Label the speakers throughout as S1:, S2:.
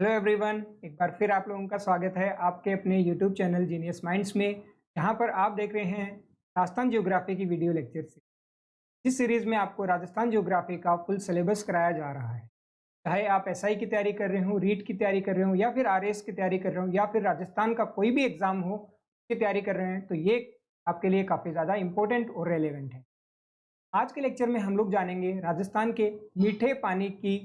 S1: Hello everyone, एक बार फिर आप लोगों का स्वागत है आपके अपने यूट्यूब चैनल जीनियस माइंड्स में, जहां पर आप देख रहे हैं राजस्थान ज्योग्राफी की वीडियो लेक्चर सीरीज। इस सीरीज में आपको राजस्थान ज्योग्राफी का फुल सिलेबस कराया जा रहा है। चाहे आप एसआई की तैयारी कर रहे हो, रीट की तैयारी कर रहे हो, या फिर आरएस की तैयारी कर रहे हो, या फिर राजस्थान का कोई भी एग्जाम हो उसकी तैयारी कर रहे हैं, तो ये आपके लिए काफ़ी ज़्यादा इंपॉर्टेंट और रेलिवेंट है। आज के लेक्चर में हम लोग जानेंगे राजस्थान के मीठे पानी की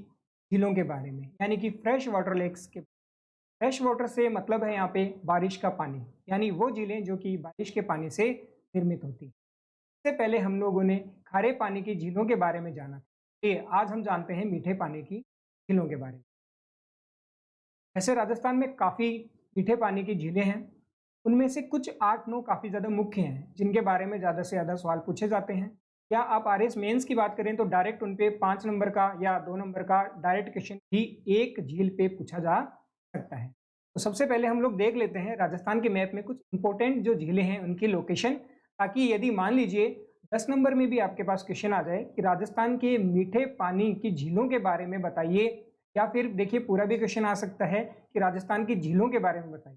S1: झीलों के बारे में, यानी कि फ्रेश वाटर लेक्स के। फ्रेश वाटर से मतलब है यहाँ पे बारिश का पानी, यानी वो झीलें जो कि बारिश के पानी से निर्मित होती। इससे पहले हम लोगों ने खारे पानी की झीलों के बारे में जाना था। ये आज हम जानते हैं मीठे पानी की झीलों के बारे में। ऐसे राजस्थान में काफ़ी मीठे पानी की झीलें हैं। उनमें से कुछ 8-9 काफ़ी ज़्यादा मुख्य हैं, जिनके बारे में ज़्यादा से ज़्यादा सवाल पूछे जाते हैं। या आप आरएस मेंस की बात करें तो डायरेक्ट उन पे 5 नंबर का या 2 नंबर का डायरेक्ट क्वेश्चन भी एक झील पे पूछा जा सकता है। तो सबसे पहले हम लोग देख लेते हैं राजस्थान के मैप में कुछ इंपॉर्टेंट जो झीलें हैं उनकी लोकेशन, ताकि यदि मान लीजिए 10 नंबर में भी आपके पास क्वेश्चन आ जाए कि राजस्थान के मीठे पानी की झीलों के बारे में बताइए, या फिर देखिए पूरा भी क्वेश्चन आ सकता है कि राजस्थान की झीलों के बारे में बताइए।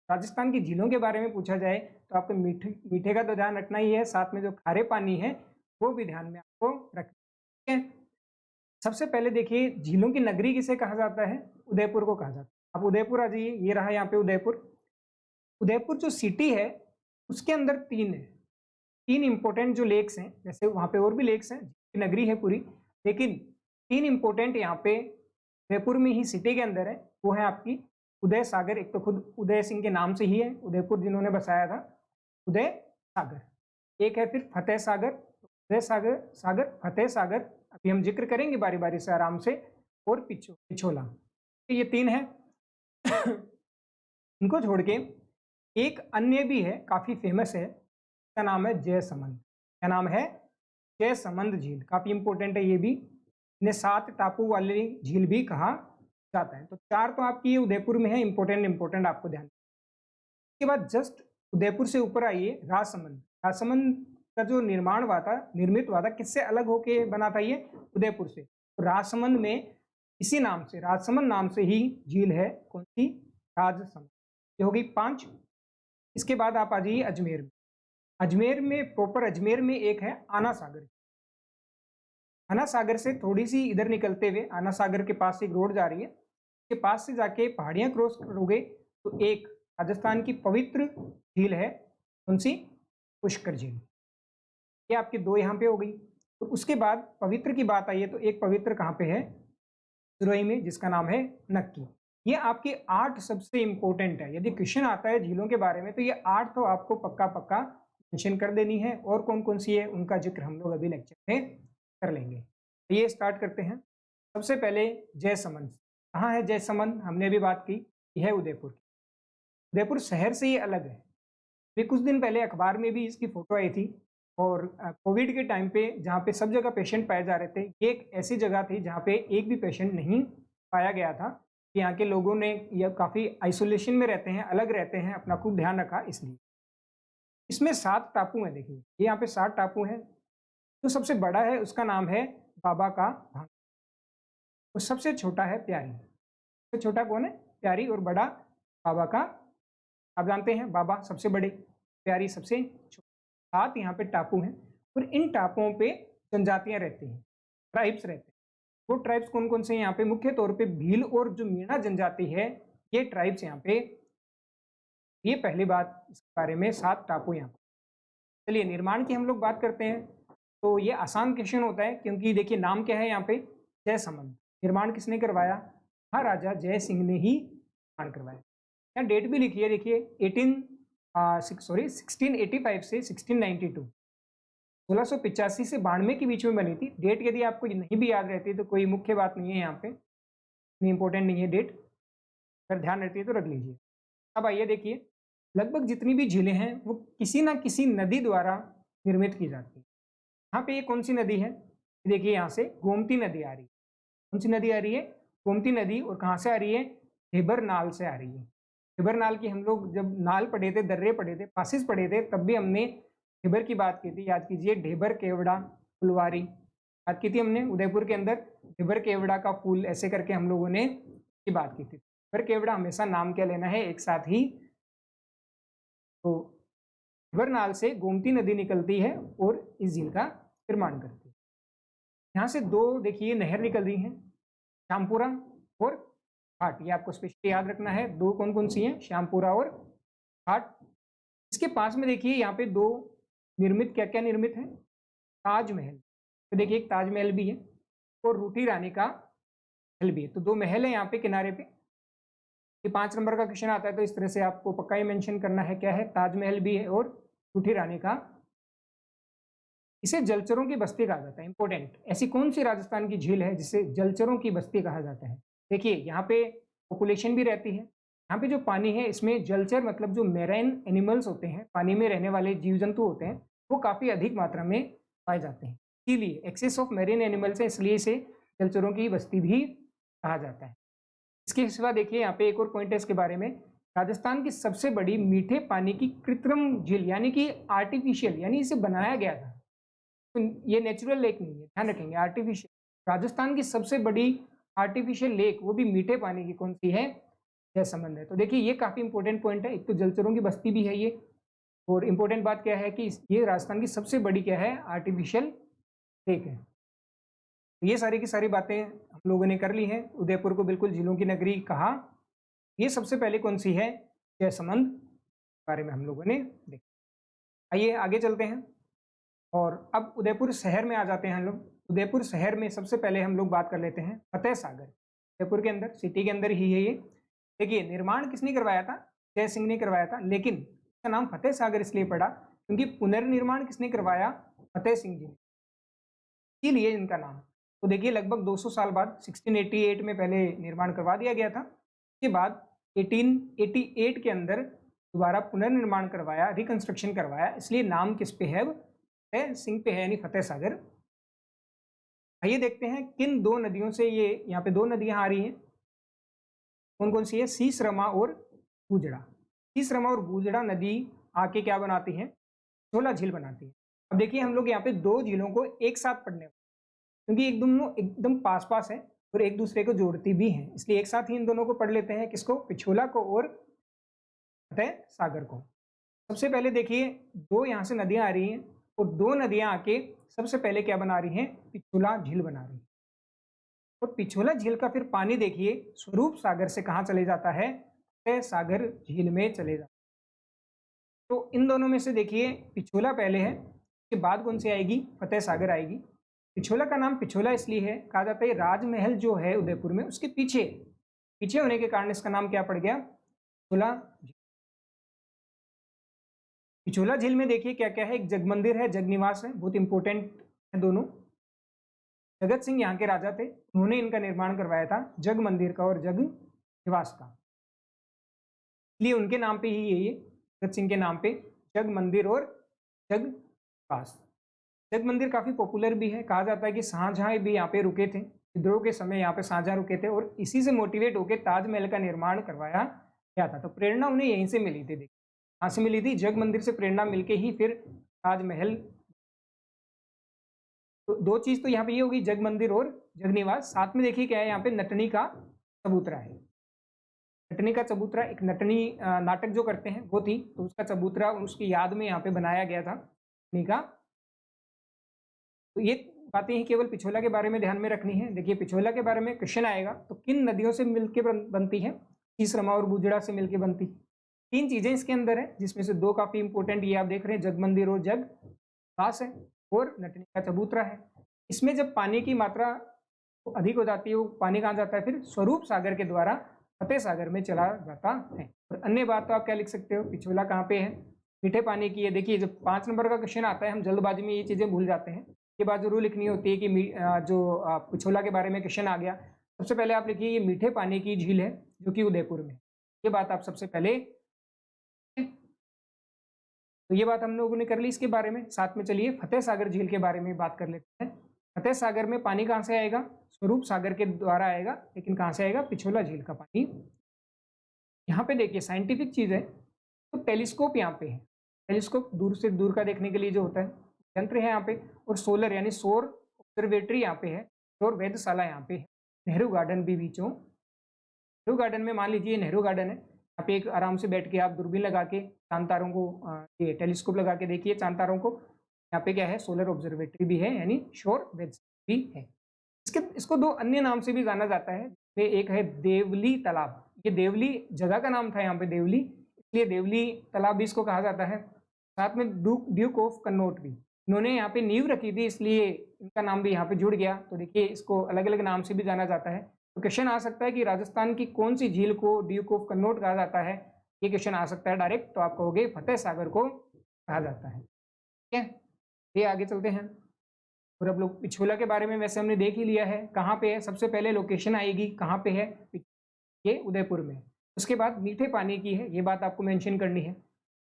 S1: राजस्थान की झीलों के बारे में पूछा जाए तो आपको मीठे मीठे का तो ध्यान रखना ही है, साथ में जो खारे पानी है वो भी ध्यान में आपको रखना है। सबसे पहले देखिए, झीलों की नगरी किसे कहा जाता है? उदयपुर को कहा जाता है। अब उदयपुर आ जाइए, ये रहा यहाँ पे उदयपुर। उदयपुर जो सिटी है उसके अंदर तीन इंपॉर्टेंट जो लेक्स हैं, जैसे वहाँ पे और भी लेक्स हैं, नगरी है पूरी, लेकिन तीन इंपॉर्टेंट यहाँ पे उदयपुर में ही सिटी के अंदर है। वो है आपकी उदय सागर, एक तो खुद उदय सिंह के नाम से ही है उदयपुर जिन्होंने बसाया था, उदय सागर। एक है फिर फतेह सागर, उदय सागर, फतेह सागर, अभी हम जिक्र करेंगे बारी बारी से आराम से, और पिछोला। तो ये तीन है। इनको छोड़ के एक अन्य भी है, काफी फेमस है, इसका नाम है जयसमंद। क्या नाम है? जयसमंद झील, काफी इंपॉर्टेंट है ये भी। इन्हें 7 टापू वाली झील भी कहा जाता है। तो 4 तो आपकी ये उदयपुर में है, इंपॉर्टेंट आपको ध्यान। इसके बाद जस्ट उदयपुर से ऊपर आइए, राजसमंद। राजसमंद का जो निर्मित हुआ था, किससे अलग होके बना था ये? उदयपुर से। तो राजसमंद में इसी नाम से, राजसमंद नाम से ही झील है। कौन सी? राजसमंद। ये हो गई 5। इसके बाद आप आ जाइए अजमेर में। अजमेर में, प्रॉपर अजमेर में एक है आना सागर। आना सागर से थोड़ी सी इधर निकलते हुए, आना सागर के पास एक रोड जा रही है, के पास से जाके पहाड़ियां क्रॉस करोगे तो एक राजस्थान की पवित्र झील है। कौन सी? पुष्कर झील। ये आपके 2 यहाँ पे हो गई। तो उसके बाद पवित्र की बात आई है तो एक पवित्र कहाँ पे है? सुरई में, जिसका नाम है नक्की। ये आपके 8 सबसे इंपॉर्टेंट है। यदि क्वेश्चन आता है झीलों के बारे में तो ये 8 तो आपको पक्का पक्का मेंशन कर देनी है। और कौन कौन सी है उनका जिक्र हम लोग अभी लेक्चर में कर लेंगे। तो ये स्टार्ट करते हैं। सबसे पहले जयसमंद। कहाँ है जयसमंद? हमने अभी बात की, यह है उदयपुर की। उदयपुर शहर से ये अलग है। अभी कुछ दिन पहले अखबार में भी इसकी फोटो आई थी, और कोविड के टाइम पे जहाँ पे सब जगह पेशेंट पाए जा रहे थे, ये एक ऐसी जगह थी जहाँ पे एक भी पेशेंट नहीं पाया गया था। यहाँ के लोगों ने यह काफ़ी आइसोलेशन में रहते हैं, अलग रहते हैं, अपना खूब ध्यान रखा इसलिए। इसमें 7 टापू हैं। देखिए ये यहाँ पे 7 टापू हैं। जो सबसे बड़ा है उसका नाम है बाबा का भांग, और सबसे छोटा है प्यारी। सबसे छोटा कौन है? प्यारी, और बड़ा बाबा का। आप जानते हैं बाबा सबसे बड़े, प्यारी सबसे छोटे। 7 यहाँ पे टापू हैं, और इन टापुओं पे जनजातियां रहती हैं, ट्राइब्स रहते हैं। वो ट्राइब्स कौन कौन से हैं यहाँ पे? मुख्य तौर पे भील और जो मीणा जनजाति है, ये ट्राइब्स यहाँ पे। ये पहली बात इसके बारे में, 7 टापू यहाँ पे। चलिए निर्माण की हम लोग बात करते हैं। तो ये आसान क्वेश्चन होता है, क्योंकि देखिए नाम क्या है यहाँ पे? जयसमंद। निर्माण किसने करवाया? महाराजा जय सिंह ने ही निर्माण करवाया। यहाँ डेट भी लिखी है, देखिए 1685 से 1692, 1685 से 92 के बीच में बनी थी। डेट यदि आपको नहीं भी याद रहती तो कोई मुख्य बात नहीं है, यहाँ पे इतनी इंपॉर्टेंट नहीं है डेट, अगर ध्यान रहती है तो रख लीजिए। अब आइए देखिए, लगभग जितनी भी झीलें हैं वो किसी ना किसी नदी द्वारा निर्मित की जाती है। यहाँ पे ये कौन सी नदी है? देखिए यहाँ से गोमती नदी आ रही है। कौन सी नदी आ रही है? गोमती नदी। और कहाँ से आ रही है? ढेबर नाल से आ रही है। ढेबर नाल की हम लोग जब नाल पढ़े थे, दर्रे पढ़े थे, पासिस पढ़े थे, तब भी हमने ढेबर की बात की थी। याद कीजिए, ढेबर केवड़ा फुलवारी बात की थी हमने। उदयपुर के अंदर ढेबर केवड़ा का फूल, ऐसे करके हम लोगों ने की बात की थी। रिवर केवड़ा हमेशा नाम क्या लेना है एक साथ ही। तो रिवर नाल से गोमती नदी निकलती है और इस झील का निर्माण करती है। यहाँ से दो देखिए नहर निकल रही हैं, श्यामपुरा और घाट, ये आपको स्पेशली याद रखना है। दो कौन कौन सी हैं, श्यामपुरा और घाट। इसके पास में देखिए यहाँ पे दो निर्मित क्या क्या निर्मित है, ताजमहल। तो देखिए एक ताजमहल भी है और रूठी रानी का महल भी है। तो दो महल है यहाँ पे किनारे पे। ये 5 नंबर का क्वेश्चन आता है तो इस तरह से आपको पक्का ही मेंशन करना है, क्या है, ताजमहल भी है और रूठी रानी का। इसे जलचरों की बस्ती कहा जाता है, इंपॉर्टेंट। ऐसी कौन सी राजस्थान की झील है जिसे जलचरों की बस्ती कहा जाता है। देखिए यहाँ पे पॉपुलेशन भी रहती है, यहाँ पे जो पानी है इसमें जलचर मतलब जो मेराइन एनिमल्स होते हैं, पानी में रहने वाले जीव जंतु होते हैं, वो काफ़ी अधिक मात्रा में पाए जाते हैं। इसीलिए एक्सेस ऑफ मेरीन एनिमल्स है, इसलिए इसे जलचरों की बस्ती भी कहा जाता है। इसके सिवा देखिए यहाँ पे एक और पॉइंट है इसके बारे में, राजस्थान की सबसे बड़ी मीठे पानी की कृत्रिम झील, यानी कि आर्टिफिशियल, यानी इसे बनाया गया था, तो ये नेचुरल लेक नहीं है, ध्यान रखेंगे, आर्टिफिशियल। राजस्थान की सबसे बड़ी आर्टिफिशियल लेक वो भी मीठे पानी की कौन सी है, जयसमंद है। तो देखिए ये काफी इंपॉर्टेंट पॉइंट है, एक तो जलचरों की बस्ती भी है ये, और इंपॉर्टेंट बात क्या है कि ये राजस्थान की सबसे बड़ी क्या है, आर्टिफिशियल लेक है। तो ये सारी की सारी बातें हम लोगों ने कर ली हैं। उदयपुर को बिल्कुल झीलों की नगरी कहा। ये सबसे पहले कौन सी है, जयसमंद, बारे में हम लोगों ने देखा। आइए आगे चलते हैं और अब उदयपुर शहर में आ जाते हैं हम लोग। उदयपुर शहर में सबसे पहले हम लोग बात कर लेते हैं फतेह सागर। उदयपुर के अंदर, सिटी के अंदर ही है ये। देखिए निर्माण किसने करवाया था, जय सिंह ने करवाया था, लेकिन इसका नाम फतेह सागर इसलिए पड़ा क्योंकि पुनर्निर्माण किसने करवाया, फतेह सिंह जी ने, इसीलिए इनका नाम। तो देखिए लगभग 200 साल बाद 1688 में पहले निर्माण करवा दिया गया था, उसके बाद 1888 के अंदर दोबारा पुनर्निर्माण करवाया, रिकंस्ट्रक्शन करवाया, इसलिए नाम किस पे है, फतेह सिंह पे है, यानी फतेह सागर। आइए देखते हैं किन दो नदियों से ये, यहाँ पे दो नदियां आ रही हैं, कौन कौन सी है, सीसरमा और बूजड़ा। सीसरमा और बूजड़ा नदी आके क्या बनाती है, छोला झील बनाती है। अब देखिए हम लोग यहाँ पे दो झीलों को एक साथ पढ़ने, क्योंकि एकदम पास पास है और एक दूसरे को जोड़ती भी हैं, इसलिए एक साथ ही इन दोनों को पढ़ लेते हैं, किसको, पिछोला को और फतेह सागर को। सबसे पहले देखिए दो यहाँ से नदियां आ रही हैं और दो नदियां आके सबसे पहले क्या बना रही हैं, पिछोला झील बना रही है। और पिछोला झील का फिर पानी देखिए स्वरूप सागर से कहाँ चले जाता है, फतेह सागर झील में चले जाता है। तो इन दोनों में से देखिए पिछोला पहले है, उसके बाद कौन सी आएगी, फतेह सागर आएगी। पिछोला का नाम पिछोला इसलिए है, कहा जाता है राजमहल जो है उदयपुर में उसके पीछे पीछे होने के कारण इसका नाम क्या पड़ गया, पिछोला झील। पिछोला झील में देखिए क्या क्या है, एक जग मंदिर है, जग निवास है, बहुत इंपॉर्टेंट है दोनों। जगत सिंह यहाँ के राजा थे, उन्होंने इनका निर्माण करवाया था, जग मंदिर का और जग निवास का, इसलिए उनके नाम पे ही ये जगत सिंह के नाम पे जग मंदिर और जग निवास। जग मंदिर काफी पॉपुलर भी है, कहा जाता है कि शाहजहां भी यहाँ पे रुके थे, विद्रोह के समय यहाँ पे शाहजहां रुके थे और इसी से मोटिवेट होकर ताजमहल का निर्माण करवाया गया था। तो प्रेरणा उन्हें यहीं से मिली थी, देखिए कहाँ से मिली थी, जग मंदिर से प्रेरणा मिलके ही फिर ताजमहल। तो दो चीज तो यहाँ पे ये होगी, जग मंदिर और जग निवास। साथ में देखिए क्या है, यहाँ पे नटनी का चबूतरा है। नटनी का चबूतरा एक नटनी नाटक जो करते हैं वो थी, तो उसका चबूतरा उसकी याद में यहाँ पे बनाया गया था नटनी का। तो ये बातें ही केवल पिछोला के बारे में ध्यान में रखनी है। देखिए पिछोला के बारे में क्वेश्चन आएगा, तो किन नदियों से मिलकर बनती है, सीसरमा और बूजड़ा से मिलकर बनती। तीन चीजें इसके अंदर है, जिसमें से दो काफी इंपॉर्टेंट, ये आप देख रहे हैं, जग मंदिर और जग निवास है और नटनी का चबूतरा है। इसमें जब पानी की मात्रा अधिक हो जाती है, वो पानी कहाँ जाता है, फिर स्वरूप सागर के द्वारा फतेह सागर में चला जाता है। और अन्य बात तो आप क्या लिख सकते हो, पिछोला कहाँ पे है, मीठे पानी की है। देखिए जब 5 नंबर का क्वेश्चन आता है, हम जल्दबाजी में ये चीजें भूल जाते हैं, ये बात जरूर लिखनी होती है कि जो पिछोला के बारे में क्वेश्चन आ गया, सबसे पहले आप लिखिए ये मीठे पानी की झील है जो कि उदयपुर में, ये बात आप सबसे पहले। तो ये बात हम लोगों ने कर ली इसके बारे में। साथ में चलिए फतेह सागर झील के बारे में बात कर लेते हैं। फतेह सागर में पानी कहाँ से आएगा, स्वरूप सागर के द्वारा आएगा, लेकिन कहाँ से आएगा, पिछोला झील का पानी। यहाँ पे देखिए साइंटिफिक चीज है, तो टेलीस्कोप यहाँ पे है, टेलीस्कोप दूर से दूर का देखने के लिए जो होता है यंत्र है यहाँ पे, और सोलर यानी सौर ऑब्जर्वेटरी यहाँ पे है, सौर वेधशाला यहाँ पे है, नेहरू गार्डन भी बीचों नेहरू गार्डन में मान लीजिए नेहरू गार्डन है, यहाँ पे एक आराम से बैठ के आप दूरबीन लगा के चांद तारों को ये टेलीस्कोप लगा के देखिए चांद तारों को। यहाँ पे क्या है, सोलर ऑब्जर्वेटरी भी है, यानी शोर वेब्स भी है। इसको दो अन्य नाम से भी जाना जाता है। एक है देवली तालाब, ये देवली जगह का नाम था यहाँ पे देवली, इसलिए देवली तालाब भी इसको कहा जाता है। साथ में ड्यूक ऑफ कन्नौज भी, इन्होंने यहाँ पे नींव रखी थी, इसलिए इनका नाम भी यहाँ पे जुड़ गया। तो देखिए इसको अलग अलग नाम से भी जाना जाता है। तो क्वेश्चन आ सकता है कि राजस्थान की कौन सी झील को ड्यूक ऑफ कन्नौज कहा जाता है, ये क्वेश्चन आ सकता है डायरेक्ट। तो आप कहोगे फतेह सागर को कहा जाता है। ठीक है, ये आगे चलते हैं। और अब लोग पिछोला के बारे में वैसे हमने देख ही लिया है, कहाँ पे है, सबसे पहले लोकेशन आएगी कहाँ पे है, ये उदयपुर में। उसके बाद मीठे पानी की है, ये बात आपको मेंशन करनी है।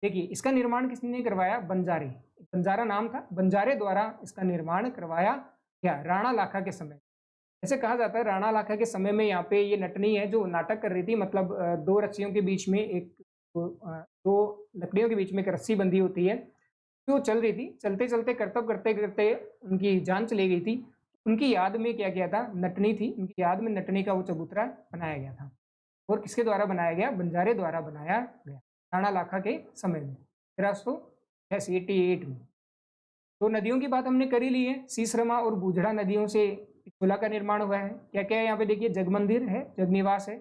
S1: देखिए इसका निर्माण किसने करवाया, बंजारे, बंजारा नाम था, बंजारे द्वारा इसका निर्माण करवाया गया राणा लाखा के समय। ऐसे कहा जाता है राणा लाखा के समय में यहाँ पे ये नटनी है जो नाटक कर रही थी, मतलब दो रस्सियों के बीच में दो लकड़ियों के बीच में एक रस्सी बंधी होती है, जो चल रही थी, चलते चलते करतब करते करते उनकी जान चली गई थी। उनकी याद में क्या किया था, नटनी थी, उनकी याद में नटनी का वो चबूतरा बनाया गया था। और किसके द्वारा बनाया गया, बंजारे द्वारा बनाया गया राणा लाखा के समय में 1388 में। तो नदियों की बात हमने कर ही ली है, सीसरमा और बूझड़ा नदियों से पिछोला का निर्माण हुआ है। क्या क्या है यहाँ पे देखिए, जगमंदिर है, जगनिवास है,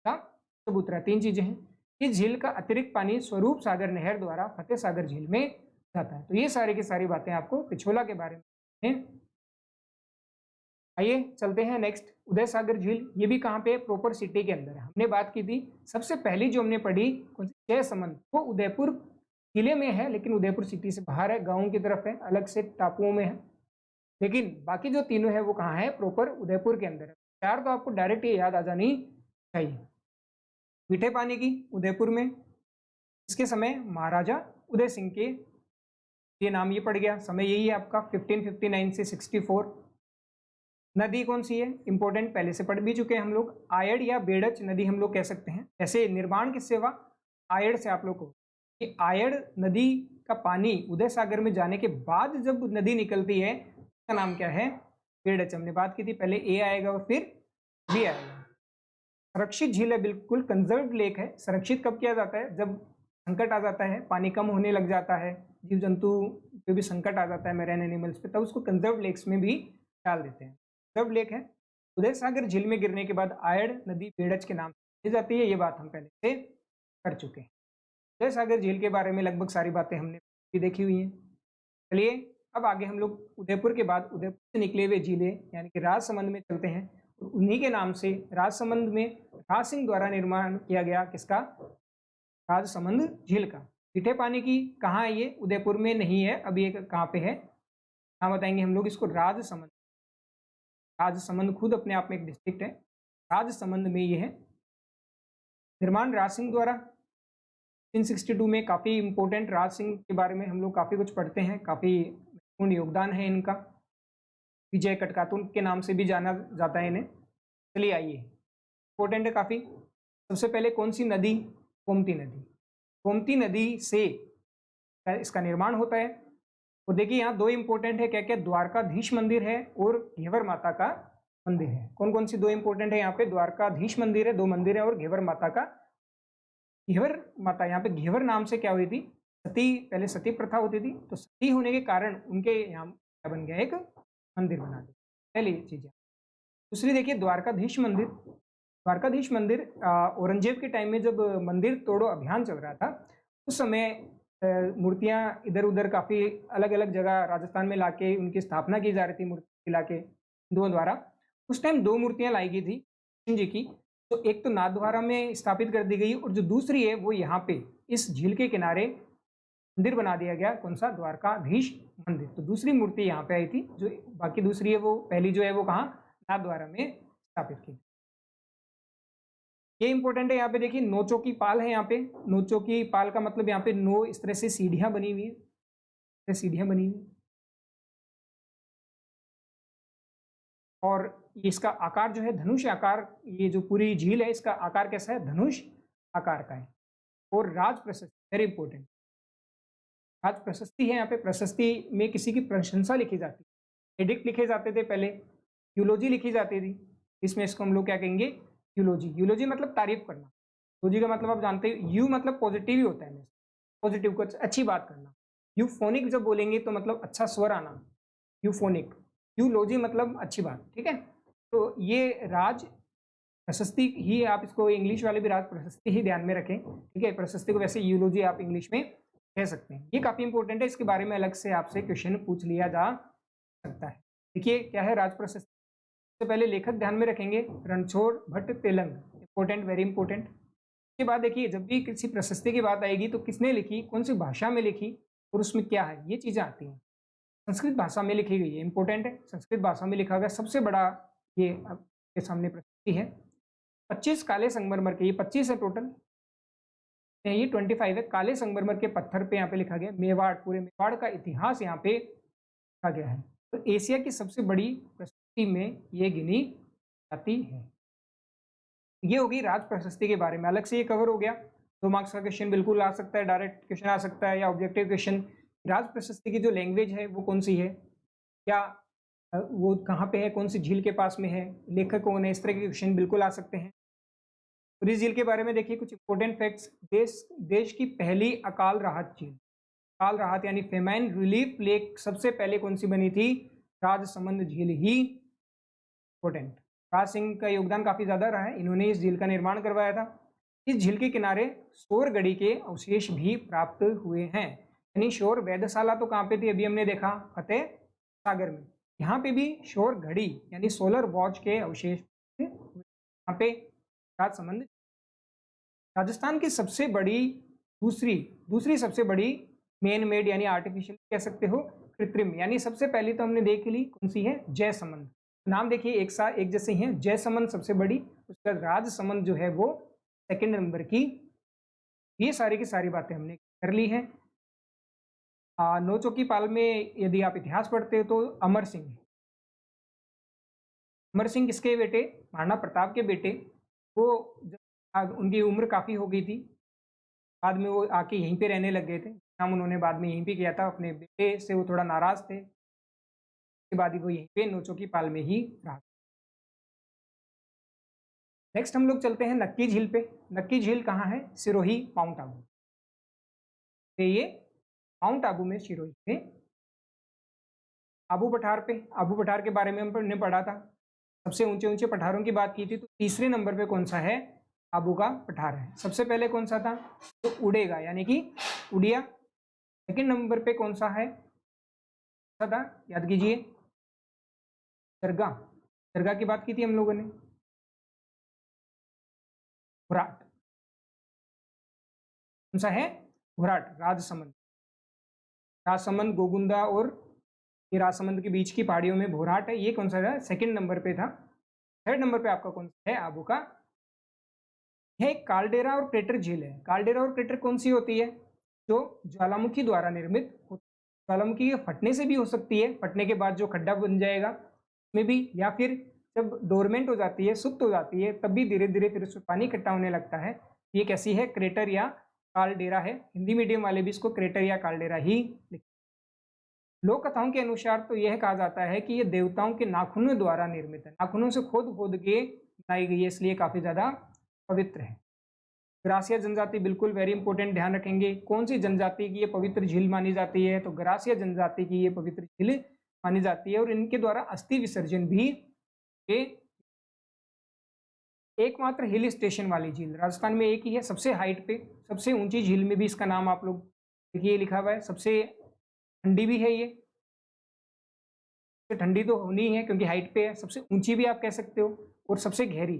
S1: चबूतरा, तीन चीजें हैं। इस झील का अतिरिक्त पानी स्वरूप सागर नहर द्वारा फतेह सागर झील में जाता है। तो ये सारी की सारी बातें आपको पिछोला के बारे में हैं। आइए चलते हैं नेक्स्ट, उदय सागर झील। ये भी कहाँ पे है, प्रॉपर सिटी के अंदर है। हमने बात की थी सबसे पहली जो हमने पढ़ी जय समंद, वो उदयपुर जिले में है, लेकिन उदयपुर सिटी से बाहर है, गाँव की तरफ है, अलग से टापुओं में है। लेकिन बाकी जो तीनों है वो कहाँ है, प्रॉपर उदयपुर के अंदर है। चार तो आपको डायरेक्ट ये याद आ जानी चाहिए। मीठे पानी की उदयपुर में, इसके समय महाराजा उदय सिंह के ये नाम ये पड़ गया, समय यही है आपका 1559 से 64। नदी कौन सी है, इंपॉर्टेंट, पहले से पढ़ भी चुके हैं हम लोग, आयड़ या बेड़च नदी हम लोग कह सकते हैं। ऐसे निर्माण किससे हुआ, आयड़ से। आप लोग को कि आयड़ नदी का पानी उदय सागर में जाने के बाद जब नदी निकलती है, उसका नाम क्या है, बेड़च। हमने बात की थी, पहले ए आएगा और फिर बी आएगा। संरक्षित झील है, बिल्कुल कंजर्व्ड लेक है। संरक्षित कब किया जाता है, जब संकट आ जाता है, पानी कम होने लग जाता है, जीव जंतु पे भी संकट आ जाता है, मैरीन एनिमल्स पे, तब उसको कंजर्व लेक्स में भी डाल देते हैं। कंजर्व लेक है। उदय सागर झील में गिरने के बाद आयड़ नदी बेड़च के नाम से जाती है, ये बात हम पहले से कर चुके हैं। उदय सागर झील के बारे में लगभग सारी बातें हमने भी देखी हुई हैं। चलिए अब आगे हम लोग उदयपुर के बाद उदयपुर से निकले हुए जिले यानी कि राजसमंद में चलते हैं। उन्हीं के नाम से राजसमंद में राज सिंह द्वारा निर्माण किया गया, किसका, राजसमंद झील का। मीठे पानी की कहाँ है ये, उदयपुर में नहीं है, अभी ये कहाँ पे है, कहाँ बताएंगे हम लोग इसको, राजसमंद। राजसमंद खुद अपने आप में एक डिस्ट्रिक्ट है, राजसमंद में ये है। निर्माण राज सिंह द्वारा 1662 में। काफ़ी इंपॉर्टेंट, राज सिंह के बारे में हम लोग काफ़ी कुछ पढ़ते हैं, काफ़ी महत्वपूर्ण योगदान है इनका। विजय कटकातुन के नाम से भी जाना जाता है इन्हें। चलिए आइए, इंपॉर्टेंट है काफ़ी। सबसे पहले कौन सी नदी, गोमती नदी। गोमती नदी से इसका निर्माण होता है। तो देखिए यहाँ दो इंपॉर्टेंट है, क्या क्या, द्वारकाधीश मंदिर है और घेवर माता का मंदिर है। कौन कौन सी दो इंपॉर्टेंट है यहाँ पे, द्वारकाधीश मंदिर है, दो मंदिर है, और घेवर माता का। घेवर माता, यहाँ पे घेवर नाम से क्या हुई थी, सती, पहले सती प्रथा होती थी, तो सती होने के कारण उनके यहाँ क्या बन गया, एक मंदिर बना दिया। पहली चीज। दूसरी देखिए द्वारकाधीश मंदिर। द्वारकाधीश मंदिर औरंगजेब के टाइम में जब मंदिर तोड़ो अभियान चल रहा था, उस समय मूर्तियां इधर उधर काफ़ी अलग अलग जगह राजस्थान में लाके उनकी स्थापना की जा रही थी, मूर्ति लाके हिंदुओं द्वारा। उस टाइम दो मूर्तियां लाई गई थी कृष्ण जी की, तो एक तो नाथद्वारा में स्थापित कर दी गई, और जो दूसरी है वो यहाँ पे इस झील के किनारे मंदिर बना दिया गया। कौन सा, द्वारकाधीश मंदिर। तो दूसरी मूर्ति यहाँ पे आई थी, जो बाकी दूसरी है वो, पहली जो है वो कहाँ, नाथद्वारा में स्थापित की। ये इंपॉर्टेंट है, यहाँ पे देखिए नौ चौकी पाल है। यहाँ पे नौ चौकी पाल का मतलब यहाँ पे नौ इस तरह से सीढ़ियां बनी हुई है, सीढ़ियां बनी हुई, और इसका आकार जो है धनुष आकार। ये जो पूरी झील है इसका आकार कैसा है, धनुष आकार का है। और राज प्रशस्ति, वेरी इंपॉर्टेंट, राज प्रशस्ति है। यहाँ पे प्रशस्ति में किसी की प्रशंसा लिखी जाती है, एडिक्ट लिखे जाते थे पहले, यूलोजी लिखी जाती थी, इसमें इसको हम लोग क्या कहेंगे, यूलोजी, यूलोजी मतलब तारीफ करना, लोजी का मतलब आप जानते हो, यू मतलब पॉजिटिव ही होता है, पॉजिटिव को अच्छी बात करना। यूफोनिक जब बोलेंगे तो मतलब अच्छा स्वर आना, यूफोनिक। यूलोजी मतलब अच्छी बात, ठीक है। तो ये राज प्रशस्ति ही, आप इसको इंग्लिश वाले भी राज प्रशस्ति ही ध्यान में रखें, ठीक है। प्रशस्ति को वैसे यूलोजी आप इंग्लिश में कह सकते हैं। ये काफी इंपॉर्टेंट है, इसके बारे में अलग से आपसे क्वेश्चन पूछ लिया जा सकता है। देखिए क्या है राज प्रशस्ति। सबसे पहले लेखक ध्यान में रखेंगे, Ranchhod Bhatt Telang, important, very important. उसके बाद देखिए जब भी किसी प्रशस्ति की बात आएगी तो किसने लिखी, कौन सी भाषा में लिखी और उसमें क्या है, ये चीजें आती हैं। संस्कृत भाषा में लिखी गई है, इंपॉर्टेंट है, संस्कृत भाषा में लिखा गया सबसे बड़ा ये आपके सामने प्रशस्ति है। 25 काले संगमरमर के, ये 25 है टोटल, ये 25 है, काले संगमरमर के पत्थर पे यहाँ पे लिखा गया मेवाड़, पूरे मेवाड़ का इतिहास यहाँ पे लिखा गया है। तो एशिया की सबसे बड़ी प्रशस्ति में ये गिनी जाती है। ये होगी राज प्रशस्ति के बारे में, अलग से ये कवर हो गया। 2 मार्क्स का क्वेश्चन बिल्कुल आ सकता है, डायरेक्ट क्वेश्चन आ सकता है या ऑब्जेक्टिव क्वेश्चन। राज प्रशस्ति की जो लैंग्वेज है वो कौन सी है, क्या वो कहाँ पे है, कौन सी झील के पास में है, लेखक कौन है, इस तरह के क्वेश्चन बिल्कुल आ सकते हैं। पूरी झील के बारे में देखिए कुछ इंपॉर्टेंट फैक्ट्स। देश की पहली अकाल राहत झील, अकाल राहत यानी फेमाइन रिलीफ लेक सबसे पहले कौन सी बनी थी, राजसमंद झील ही। इंपॉर्टेंट, राज सिंह का योगदान काफी ज्यादा रहा है, इन्होंने इस झील का निर्माण करवाया था। इस झील के किनारे शोरगढ़ी के अवशेष भी प्राप्त हुए हैं, यानी शोर वेधशाला तो कहाँ पे थी, अभी हमने देखा फतेह सागर में, यहाँ पे भी शोर घड़ी यानी सोलर वॉच के अवशेष यहाँ पे राजसमंद। राजस्थान की सबसे बड़ी दूसरी सबसे बड़ी मेन मेड यानी आर्टिफिशियल कह सकते हो, कृत्रिम, यानी सबसे पहली तो हमने देख ली कौन सी है, जयसमंद। नाम देखिए एक जैसे ही हैं, जयसमंद सबसे बड़ी, उसका राजसमंद जो है वो सेकंड नंबर की। ये सारी की सारी बातें हमने कर ली हैं। नौचौकी पाल में यदि आप इतिहास पढ़ते हो तो अमर सिंह किसके बेटे, महाराणा प्रताप के बेटे। वो जब उनकी उम्र काफ़ी हो गई थी, बाद में वो आके यहीं पे रहने लग गए थे, काम उन्होंने बाद में यहीं पे किया था, अपने बेटे से वो थोड़ा नाराज थे, उसके बाद ही वो यहीं पे नौचौकी पाल में ही रहा। नेक्स्ट हम लोग चलते हैं नक्की झील पे। नक्की झील कहाँ है, सिरोही, माउंट आबू। ये माउंट आबू में, सिरोही में, आबू पठार पे। आबू पठार के बारे में हमने पढ़ा था, सबसे ऊंचे ऊंचे पठारों की बात की थी, तो तीसरे नंबर पे कौन सा है, आबू का पठार है। सबसे पहले कौन सा था, तो उड़ेगा यानी कि उड़िया। सेकंड नंबर पे कौन सा है, था याद कीजिए, दरगाह, दरगाह की बात की थी हम लोगों ने, घुराट। कौन सा है, घुराट, राजसमंद। राजसमंद, गोगुंदा और ये राजसमंद के बीच की पहाड़ियों में भोराट है, ये कौन सा है, सेकंड नंबर पे था। थर्ड नंबर पे आपका कौन सा है, आबू का, यह कालडेरा और क्रेटर झील है। कालडेरा और क्रेटर कौन सी होती है, जो ज्वालामुखी द्वारा निर्मित होती है। ज्वालामुखी के फटने से भी हो सकती है, फटने के बाद जो खड्डा बन जाएगा उसमें भी, या फिर जब डोरमेंट हो जाती है, सुप्त हो जाती है, तब भी धीरे धीरे फिर उसमें पानी इकट्ठा होने लगता है। ये कैसी है, क्रेटर या कालडेरा है। हिंदी मीडियम वाले भी इसको क्रेटर या कालडेरा ही लिखते हैं। लोक कथाओं के अनुसार तो यह कहा जाता है कि ये देवताओं के नाखूनों द्वारा निर्मित है, नाखूनों से खोद खोद के बनाई गई है, इसलिए काफी ज्यादा पवित्र है। ग्रासिया जनजाति बिल्कुल वेरी इंपॉर्टेंट, ध्यान रखेंगे। कौन सी जनजाति की ये पवित्र झील मानी जाती है, तो ग्रासिया जनजाति की ये पवित्र झील मानी जाती है, और इनके द्वारा अस्थि विसर्जन भी ये एकमात्र हिल स्टेशन वाली झील राजस्थान में एक ही है, सबसे हाइट पे, सबसे ऊंची झील में भी इसका नाम आप लोग देखिए लिखा हुआ है। सबसे ठंडी भी है ये, ठंडी तो होनी ही है क्योंकि हाइट पे है, सबसे ऊंची भी आप कह सकते हो, और सबसे गहरी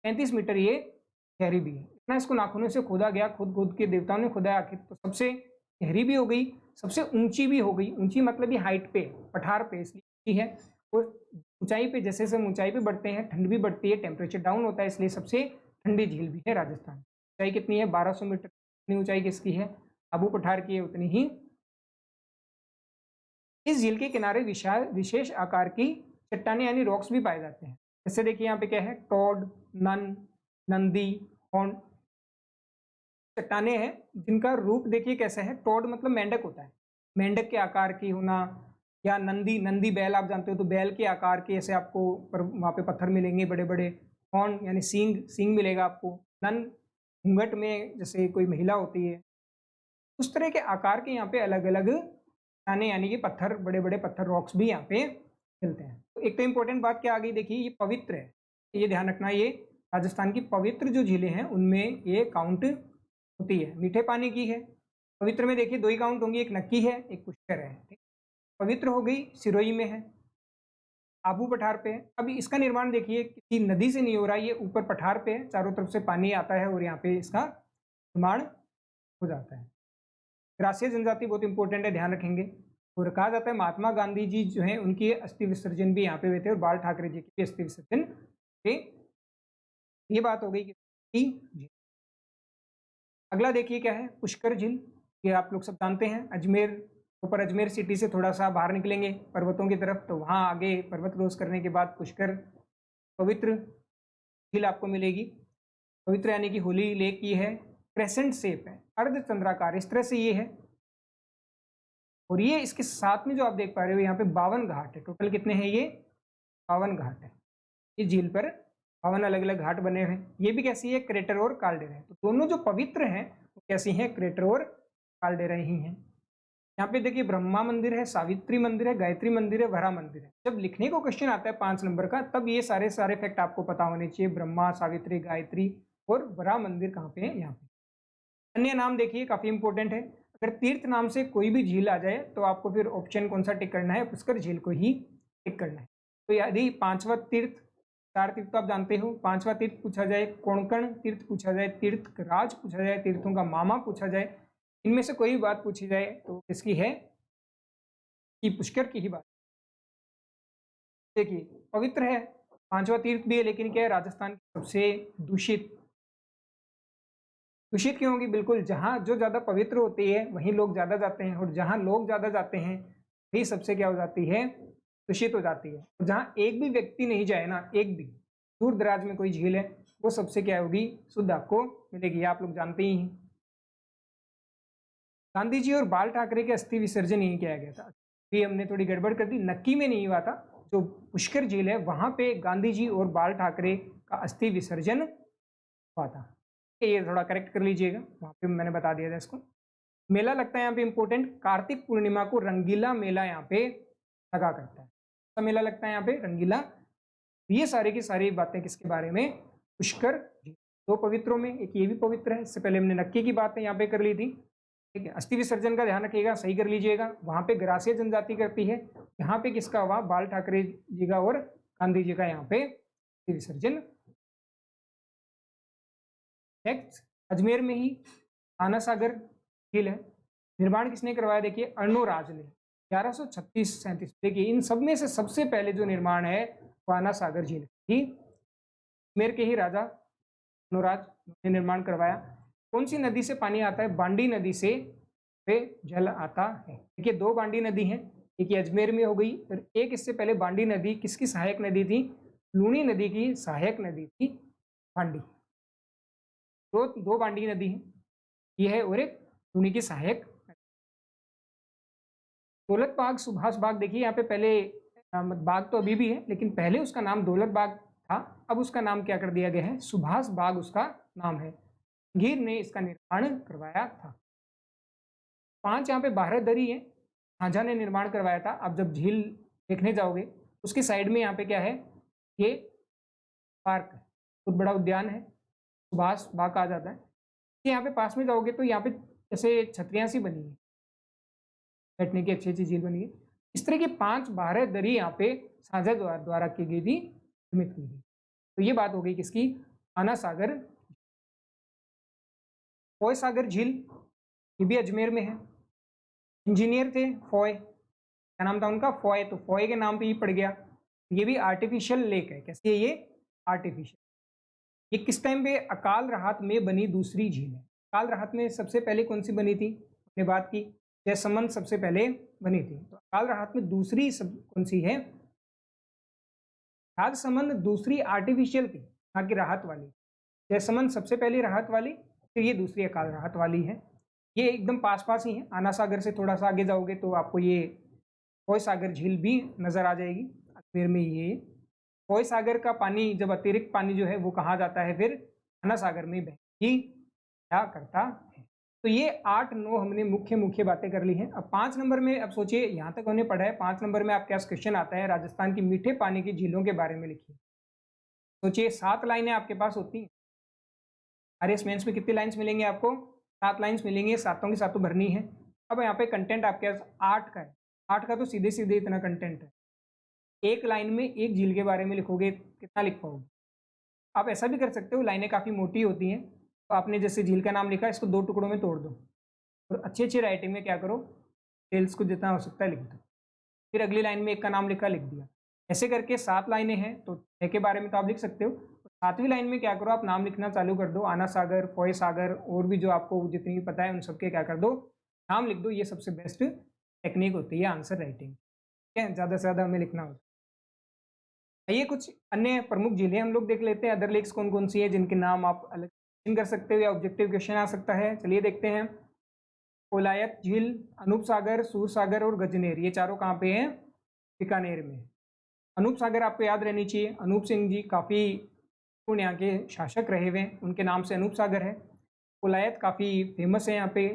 S1: 35 मीटर ये गहरी भी है। इतना इसको नाखूनों से खोदा गया, खुद खुद के देवताओं ने खोदा आखिर, तो सबसे गहरी भी हो गई, सबसे ऊंची भी हो गई। ऊंची मतलब ये हाइट पे, पठार पे इसलिए है। और ऊंचाई पे जैसे जैसे ऊंचाई पे बढ़ते हैं ठंड भी बढ़ती है, टेम्परेचर डाउन होता है, इसलिए सबसे ठंडी झील भी है राजस्थान। ऊंचाई कितनी है, 1200 मीटर। कितनी ऊंचाई किसकी है, आबू पठार की है, उतनी ही। इस झील के किनारे विशेष आकार की चट्टानें यानी रॉक्स भी पाए जाते हैं। जैसे देखिए यहाँ पे क्या है, टॉड, नंदी, हॉर्न, चट्टाने हैं जिनका रूप देखिए कैसा है। टॉड मतलब मेंढक होता है, मेंढक के आकार की होना, या नंदी बैल आप जानते हो, तो बैल के आकार के ऐसे आपको वहाँ पे पत्थर मिलेंगे बड़े बड़े। हॉर्न यानी सींग सींग मिलेगा आपको। नन घूंघट में जैसे कोई महिला होती है, उस तरह के आकार के यहाँ पे अलग अलग खाने यानी कि पत्थर, बड़े बड़े पत्थर रॉक्स भी यहाँ पे मिलते हैं। तो एक तो इम्पोर्टेंट बात क्या आ गई, देखिए ये पवित्र है, ये ध्यान रखना, ये राजस्थान की पवित्र जो झीलें हैं उनमें ये काउंट होती है। मीठे पानी की है, पवित्र में देखिए 2 ही काउंट होंगी, एक नक्की है, एक पुष्कर है। ठीक, पवित्र हो गई सिरोही में है, आबू पठार पे है। अभी इसका निर्माण देखिए किसी नदी से नहीं हो रहा है, ये ऊपर पठार पे है, चारों तरफ से पानी आता है और यहाँ पे इसका निर्माण हो जाता है। ग्रासीय जनजाति बहुत इंपॉर्टेंट है, ध्यान रखेंगे। और कहा जाता है महात्मा गांधी जी जो है उनकी अस्थि विसर्जन भी यहाँ पे हुए थे और बाल ठाकरे जी की अस्थि विसर्जन पे। ये बात हो गई कि अगला देखिए क्या है, पुष्कर झील। ये आप लोग सब जानते हैं, अजमेर ऊपर, अजमेर सिटी से थोड़ा सा बाहर निकलेंगे पर्वतों की तरफ तो वहाँ आगे पर्वत क्रॉस करने के बाद पुष्कर पवित्र झील आपको मिलेगी। पवित्र यानी कि होली लेक की है, क्रेसेंट शेप है, अर्धचंद्राकार इस तरह से ये है। और ये इसके साथ में जो आप देख पा रहे हो यहाँ पे 52 घाट है। टोटल कितने हैं ये? 52 घाट है। इस झील पर 52 अलग अलग घाट बने हुए हैं। ये भी कैसी है? क्रेटर और काल्डेरा है। तो दोनों जो पवित्र हैं वो कैसी हैं? क्रेटर और काल्डेरा ही हैं। यहाँ पे देखिए ब्रह्मा मंदिर है, सावित्री मंदिर है, गायत्री मंदिर है, वरा मंदिर है। जब लिखने को क्वेश्चन आता है 5 नंबर का, तब ये सारे फैक्ट आपको पता होने चाहिए। ब्रह्मा, सावित्री, गायत्री और वरा मंदिर कहाँ पे है? यहाँ पे। अन्य नाम देखिए काफी इंपॉर्टेंट है। अगर तीर्थ नाम से कोई भी झील आ जाए तो आपको फिर ऑप्शन कौन सा टिक करना है? पुष्कर झील को ही टिक करना है। तो यदि 5वां तीर्थ, 4 तीर्थ तो आप जानते हो, 5वां तीर्थ पूछा जाए, कोंकण तीर्थ पूछा जाए, तीर्थ राज पूछा जाए, तीर्थों का मामा पूछा जाए, इनमें से कोई बात पूछी जाए तो किसकी है? कि पुष्कर की ही बात। देखिए पवित्र है, 5वां तीर्थ भी है, लेकिन क्या है? राजस्थान की सबसे दूषित। दूषित क्यों होगी? बिल्कुल, जहाँ जो ज़्यादा पवित्र होती है वहीं लोग ज़्यादा जाते हैं, और जहाँ लोग ज़्यादा जाते हैं वही सबसे क्या हो जाती है? दूषित हो जाती है। और जहाँ एक भी व्यक्ति नहीं जाए ना, एक भी, दूर दराज में कोई झील है, वो सबसे क्या होगी? शुद्ध आपको मिलेगी। आप लोग जानते ही हैं। गांधी जी और बाल ठाकरे के अस्थि विसर्जन यही किया गया था। ये हमने थोड़ी गड़बड़ कर दी, नक्की में नहीं हुआ था। जो पुष्कर झील है वहां पे गांधी जी और बाल ठाकरे का अस्थि विसर्जन हुआ था। ये थोड़ा करेक्ट कर लीजिएगा, वहाँ पे मैंने बता दिया था इसको। मेला लगता है यहाँ पे इंपॉर्टेंट, कार्तिक पूर्णिमा को रंगीला मेला यहाँ पे लगा करता है। तो मेला लगता है यहाँ पे रंगीला। ये सारी की सारी बातें किसके बारे में? पुष्कर झील। 2 पवित्रों में एक ये भी पवित्र है। इससे पहले हमने नक्की की बातें यहाँ पे कर ली थी। ठीक है, अस्थि विसर्जन का ध्यान रखिएगा, सही कर लीजिएगा। वहाँ पे ग्रासीय जनजाति करती है, यहाँ पे किसका हुआ? बाल ठाकरे जी का और गांधी जी का यहाँ पे अस्थि विसर्जन। नेक्स्ट, अजमेर में ही आना सागर झील है। निर्माण किसने करवाया? देखिए अर्णोराज ने, 1136-37। देखिए इन सब में से सबसे पहले जो निर्माण है वो आना सागर झील की। अजमेर के ही राजा अर्णोराज ने निर्माण करवाया। कौन सी नदी से पानी आता है? बांडी नदी से पे जल आता है। देखिए 2 बांडी नदी हैं, एक ये अजमेर में हो गई और एक इससे पहले बांडी नदी किसकी सहायक नदी थी? लूणी नदी की सहायक नदी थी बांडी। दो बांडी नदी है, ये है, और एक लूणी की सहायक। दौलत बाग, सुभाष बाग, देखिए यहाँ पे पहले बाग तो अभी भी है, लेकिन पहले उसका नाम दौलत बाग था, अब उसका नाम क्या कर दिया गया है? सुभाष बाग उसका नाम है। गिर ने इसका निर्माण करवाया था। 5 यहाँ पे बारहदरी है, झांझा ने निर्माण करवाया था। अब जब झील देखने जाओगे उसके साइड में यहाँ पे क्या है? ये पार्क है, बहुत बड़ा उद्यान है, सुभाष बाग कहा जाता है। यहाँ पे पास में जाओगे तो यहाँ पे जैसे छतरियाँ सी बनी है, बैठने की अच्छी अच्छी झील बनी है। इस तरह की 5 बारहदरी यहाँ पे साझा द्वारा की गई थी, निर्मित की गई। तो ये बात हो गई किसकी? आना सागर। फॉय सागर झील, ये भी अजमेर में है। इंजीनियर थे फॉय, क्या नाम था उनका? फॉय। तो फॉय के नाम पे ही पड़ गया। ये भी आर्टिफिशियल लेक है। कैसी है ये? आर्टिफिशियल। ये किस टाइम पे? अकाल राहत में बनी दूसरी झील है। अकाल राहत में सबसे पहले कौन सी बनी थी? अपने बात की, जयसमंद सबसे पहले बनी थी। तो अकाल राहत में दूसरी कौन सी है? राजसमंद दूसरी आर्टिफिशियल थी, यहाँ की राहत वाली। जयसमंद सबसे पहली राहत वाली, फिर ये दूसरी अकाल राहत वाली है। ये एकदम पास पास ही है। आना सागर से थोड़ा सा आगे जाओगे तो आपको ये फॉय सागर झील भी नजर आ जाएगी। अजमेर में ये फोय सागर का पानी, जब अतिरिक्त पानी जो है वो कहाँ जाता है, फिर आना सागर में बह ही क्या करता है। तो ये 8-9 हमने मुख्य मुख्य बातें कर ली हैं। अब 5 नंबर में, अब सोचिए यहाँ तक हमने पढ़ा है, 5 नंबर में आपके पास क्वेश्चन आता है राजस्थान की मीठे पानी की झीलों के बारे में लिखिए। सोचिए 7 लाइनें आपके पास होती हैं। आरएस मेंस में कितनी लाइन्स मिलेंगे आपको? 7 लाइन्स मिलेंगी, सातों की सातों भरनी है। अब यहाँ पे कंटेंट आपके पास 8 का है, 8 का तो सीधे सीधे इतना कंटेंट है। एक लाइन में एक झील के बारे में लिखोगे, कितना लिख पाओगे? आप ऐसा भी कर सकते हो, लाइनें काफ़ी मोटी होती हैं, तो आपने जैसे झील का नाम लिखा, इसको 2 टुकड़ों में तोड़ दो और अच्छी अच्छी राइटिंग में क्या करो, डिटेल्स को जितना हो सकता है लिख दो। फिर अगली लाइन में एक का नाम लिखा, लिख दिया। ऐसे करके 7 लाइनें हैं, तो 6 के बारे में तो आप लिख सकते हो। 7वीं लाइन में क्या करो, आप नाम लिखना चालू कर दो, आना सागर, फोय सागर, और भी जो आपको जितनी भी पता है उन सबके क्या कर दो, नाम लिख दो। ये सबसे बेस्ट टेक्निक होती है आंसर राइटिंग। ठीक है, ज़्यादा से ज़्यादा हमें लिखना होता है। ये कुछ अन्य प्रमुख झीलें हम लोग देख लेते हैं, अदर लेक्स कौन कौन सी है जिनके नाम आप अलग कर सकते हो या ऑब्जेक्टिव क्वेश्चन आ सकता है। चलिए देखते हैं। कोलायत झील, अनूप सागर, सूर सागर और गजनेर, ये चारों कहाँ पे हैं? बीकानेर में। अनूप सागर आपको याद रहनी चाहिए, अनूप सिंह जी काफ़ी यहाँ के शासक रहे हुए हैं, उनके नाम से अनूप सागर है। कोलायत काफ़ी फेमस है यहाँ पे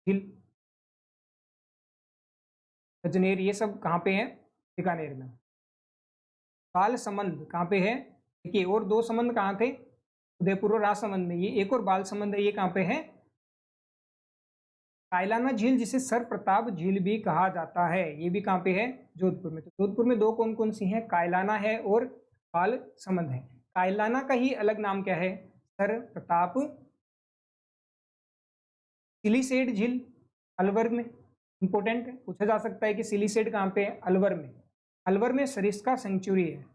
S1: झील। गजनेर, ये सब कहाँ पे हैं? बीकानेर में। बाल समंद कहाँ पे है? देखिए, और 2 समंद कहाँ थे? उदयपुर और राजसमंद में। ये एक और बाल समंद है, ये कहाँ पे है? कायलाना झील, जिसे सर प्रताप झील भी कहा जाता है, ये भी कहाँ पे है? जोधपुर में। तो जोधपुर में 2 कौन कौन सी हैं? कायलाना है और बाल समंद है। कायलाना का ही अलग नाम क्या है? सर प्रताप सिलीसेड झील, अलवर में। इंपॉर्टेंट है, पूछा जा सकता है कि सिलीसेड कहाँ पे है? अलवर में। अलवर में सरिस्का सेंचुरी है।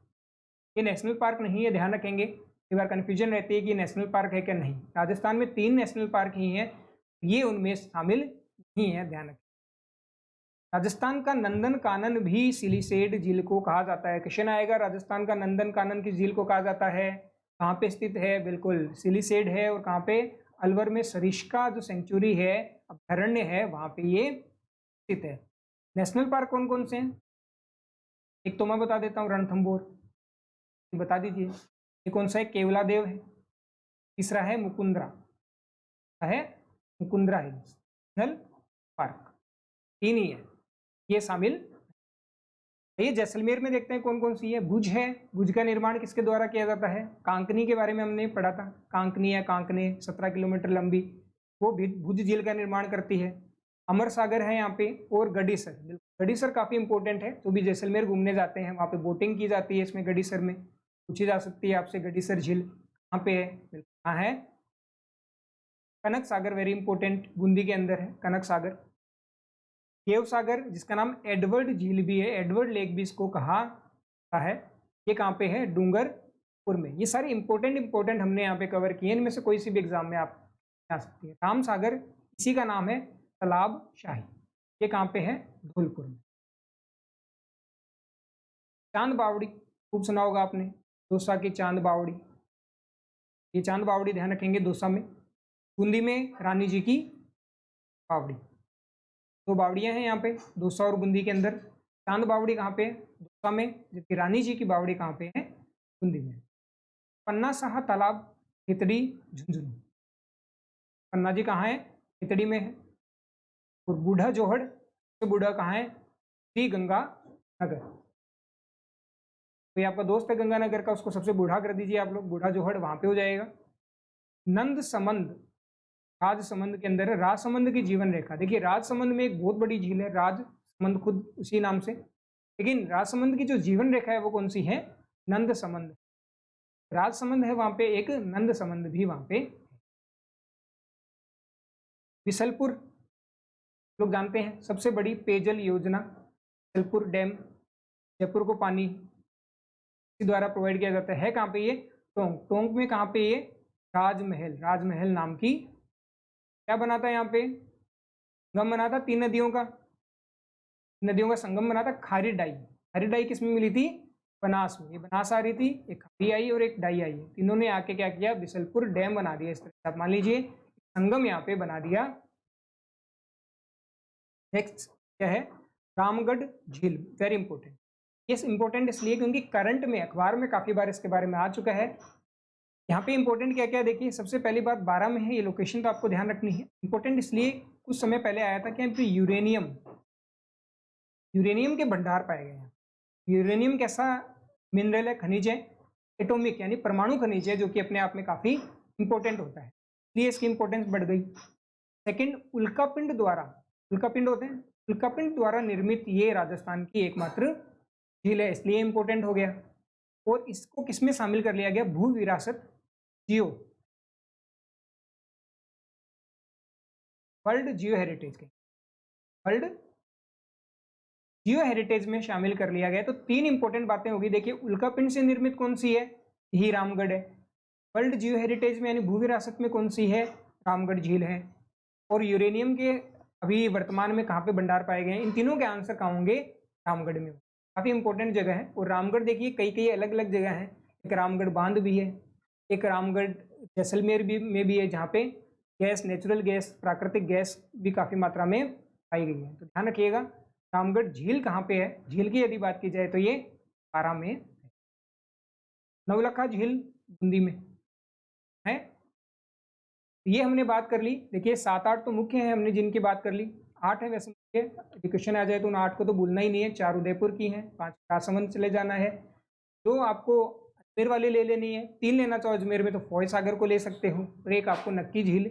S1: ये नेशनल पार्क नहीं है, ध्यान रखेंगे। कई बार कन्फ्यूजन रहती है कि नेशनल पार्क है क्या, नहीं। राजस्थान में 3 नेशनल पार्क ही हैं, ये उनमें शामिल नहीं है, ध्यान रखें। राजस्थान का नंदन कानन भी सिलीसेड झील को कहा जाता है। क्वेश्चन आएगा, राजस्थान का नंदन कानन की झील को कहा जाता है, कहाँ पे स्थित है? बिल्कुल सिलीसेड है, और कहाँ पे? अलवर में सरिस्का जो सेंचुरी है, अभ्यारण्य है, वहाँ पे ये स्थित है। नेशनल पार्क कौन कौन से हैं? एक तो मैं बता देता हूँ, रणथंभौर, बता दीजिए। ये कौन सा है? केवलादेव है। तीसरा है मुकुंदरा, है मुकुंदरा हिल्स नेशनल पार्क। 3 ही है, ये शामिल। ये जैसलमेर में देखते हैं कौन कौन सी है। भुज है, भुज का निर्माण किसके द्वारा किया जाता है? कांकनी के बारे में हमने पढ़ा था, कांकनी या कांकने 17 किलोमीटर लंबी, वो भी भुज झील का निर्माण करती है। अमर सागर है यहाँ पे, और गडीसर। गडीसर काफ़ी इंपॉर्टेंट है, तो भी जैसलमेर घूमने जाते हैं वहाँ पे बोटिंग की जाती है, इसमें गडीसर में पूछी जा सकती है आपसे। गडीसर झील कहाँ पे है? कहाँ है? कनक सागर, वेरी इंपॉर्टेंट, बूंदी के अंदर है कनक सागर। केव सागर, जिसका नाम एडवर्ड झील भी है, एडवर्ड लेक भी इसको कहा जाता है, ये कहाँ पे है? डूंगरपुर में। ये सारे इंपॉर्टेंट हमने यहाँ पे कवर किए, इनमें से कोई सी भी एग्जाम में आप आ सकती है। राम सागर, इसी का नाम है तालाब शाही, ये कहाँ पे है? धौलपुर में। चांद बावड़ी खूब सुना होगा आपने, दौसा की चांद बावड़ी, ये चांद बावड़ी ध्यान रखेंगे, दौसा में। बूंदी में रानी जी की बावड़ी, 2 बावड़ियाँ हैं यहाँ पे, दौसा और बूंदी के अंदर। चांद बावड़ी कहाँ पे? दौसा में, जबकि रानी जी की बावड़ी कहाँ पे है? बूंदी में। पन्ना साहा तालाब, हितड़ी, झुंझुनू। पन्ना जी कहाँ है? हितड़ी में है। और बूढ़ा जोहड़, तो बूढ़ा कहाँ है? श्री गंगा नगर। तो ये आपका दोस्त है गंगानगर का, उसको सबसे बूढ़ा कर दीजिए आप लोग, बूढ़ा जोहड़ वहाँ पे हो जाएगा। नंद समंद, राजसमंद के अंदर है। राजसमंद की जीवन रेखा, देखिए राजसमंद में एक बहुत बड़ी झील है, राजसमंद खुद उसी नाम से, लेकिन राजसमंद की जो जीवन रेखा है वो कौन सी है? नंद समंद। राजसमंद है वहाँ पे, एक नंद समंद भी वहाँ पे। बिसलपुर लोग जानते हैं, सबसे बड़ी पेयजल योजना बिसलपुर डैम, जयपुर को पानी इसी द्वारा प्रोवाइड किया जाता है। कहाँ पे ये? टोंक। टोंक में कहाँ पे ये? राजमहल, राजमहल नाम की क्या बना था यहाँ पे? संगम बना था 3 नदियों का, नदियों का संगम बना था। खारी डाई, खारी डाई किस में मिली थी? बनास में। ये बनास आ रही थी, एक खारी आई और एक डाई आई है, तीनों ने आके क्या किया? बिसलपुर डैम बना दिया। इस तरह से आप मान लीजिए संगम यहाँ पे बना दिया। नेक्स्ट क्या है? रामगढ़ झील, वेरी इंपॉर्टेंट। ये इंपॉर्टेंट इसलिए क्योंकि करंट में अखबार में काफ़ी बार इसके बारे में आ चुका है। यहाँ पे इंपॉर्टेंट क्या क्या देखिए, सबसे पहली बात 12 में है, ये लोकेशन तो आपको ध्यान रखनी है। इंपॉर्टेंट इसलिए कुछ समय पहले आया था कि यहाँ पे यूरेनियम के भंडार पाए गए हैं। यूरेनियम कैसा मिनरल है, खनिज है, एटॉमिक यानी परमाणु खनिज है, जो कि अपने आप में काफ़ी इंपॉर्टेंट होता है, इसलिए इसकी इंपॉर्टेंस बढ़ गई। सेकंड, उल्कापिंड द्वारा, उल्कापिंड होते हैं, उल्कापिंड द्वारा निर्मित ये राजस्थान की एकमात्र झील है, इसलिए इंपॉर्टेंट हो गया। और इसको किसमें शामिल कर लिया गया, भू विरासत जियो, वर्ल्ड जियो हेरिटेज के, वर्ल्ड जियो हेरिटेज में शामिल कर लिया गया। तो तीन इंपॉर्टेंट बातें होगी। देखिए, उल्कापिंड से निर्मित कौन सी है, यही रामगढ़ है। वर्ल्ड जियो हेरिटेज में यानी भू विरासत में कौन सी है, रामगढ़ झील है। और यूरेनियम के अभी वर्तमान में कहाँ पे भंडार पाए गए हैं, इन तीनों के आंसर कहाँ होंगे, रामगढ़ में। काफ़ी इंपॉर्टेंट जगह है। और रामगढ़ देखिए कई कई अलग अलग जगह हैं, एक रामगढ़ बांध भी है, एक रामगढ़ जैसलमेर में भी है, जहाँ पे गैस, नेचुरल गैस, प्राकृतिक गैस भी काफ़ी मात्रा में पाई गई है। तो ध्यान रखिएगा, रामगढ़ झील कहाँ पे है, झील की यदि बात की जाए तो ये 12 में है। नवलखा झील बूंदी में है। ये हमने बात कर ली। देखिए 7-8 तो मुख्य है हमने जिनकी बात कर ली, 8 है वैसे मुख्य। क्वेश्चन आ जाए तो उन 8 को तो भूलना ही नहीं है। 4 उदयपुर की हैं, 5 राजसमंद चले जाना है, 2 आपको अजमेर वाली ले लेनी है, 3 लेना चाहो अजमेर में तो फौज सागर को ले सकते हो, और एक आपको नक्की झील।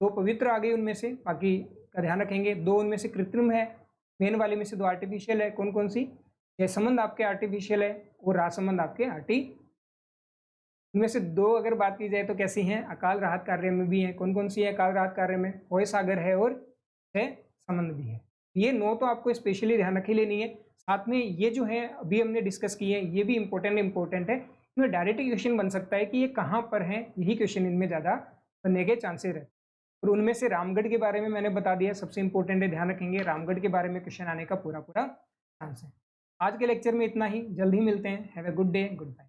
S1: 2 पवित्र आ गई उनमें से, बाकी का ध्यान रखेंगे। 2 उनमें से कृत्रिम है, मेन वाले में से 2 आर्टिफिशियल है। कौन कौन सी, जयसमंद आपके आर्टिफिशियल है और राजसमंद आपके इनमें से 2 अगर बात की जाए तो कैसी हैं, अकाल राहत कार्य में भी हैं। कौन कौन सी है अकाल राहत कार्य में, फौज सागर है और जयसमंद भी है। ये 9 तो आपको स्पेशली ध्यान रख ही लेनी है। साथ में ये जो है अभी हमने डिस्कस की है, ये भी इंपॉर्टेंट है। इनमें डायरेक्ट क्वेश्चन बन सकता है कि ये कहाँ पर है, यही क्वेश्चन इनमें ज़्यादा बनने के चांसेस है। और उनमें से रामगढ़ के बारे में मैंने बता दिया, सबसे इंपॉर्टेंट है, ध्यान रखेंगे। रामगढ़ के बारे में क्वेश्चन आने का पूरा चांस है। आज के लेक्चर में इतना ही, जल्द ही मिलते हैं। Have a good day, good bye.